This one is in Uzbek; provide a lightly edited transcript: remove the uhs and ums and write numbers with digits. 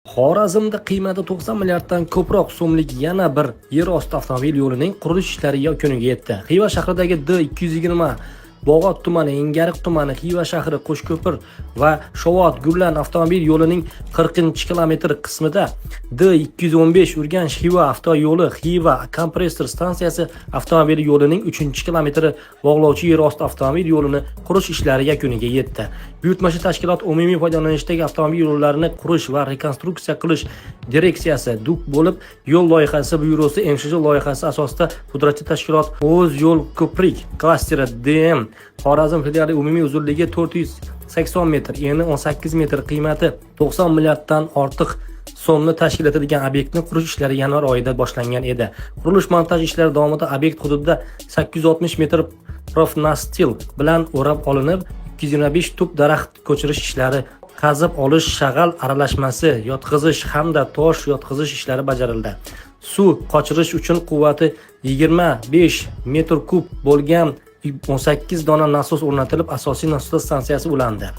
Xorazmda qiymati 90 milliarddan ko'proq so'mlik yana bir yer osti avtomobil yo'lining qurilish ishlari yakuniga yetdi. Xiva shahridagi D220, Bog'ot tumani, Engariq tumani, Xiva shahri, Qo'shko'pir va Shovot Gurlan avtomobil yo'lining 40-kilometr qismida D215 Urganch-Xiva avtoyo'li Xiva kompressor stansiyasi avtomobil yo'lining 3-kilometri bog'lovchi yer osti avtomobil yo'lini qurish ishlari yakuniga yetdi. Buyurtmachi tashkilot umumiy foydalanishdagi avtomobil yo'llarini qurish va rekonstruksiya qilish direksiyasi DUK bo'lib, yo'l loyihasi byurosi MSJ loyihasi asosida pudratchi tashkilot O'z yo'l ko'prik klasteri DM Xorazm filiali umumiy uzunligi 480 metr, eni 18 metr, qiymati 90 milliarddan ortiq so'mni tashkil etadigan obyektni qurish ishlari yanvar oyida boshlangan edi. Qurilish-montaj ishlari davomida obyekt hududida 860 metr profnastil bilan o'rab olinib, 225 tup daraxt ko'chirish ishlari, qazib olish, shag'al aralashmasi yotqizish hamda tosh yotqizish ishlari bajarildi. Suv qochirish uchun quvvati 25 metr kub bo'lgan 18 dona nasos o'rnatilib, asosiy nasos stansiyasi ulandi.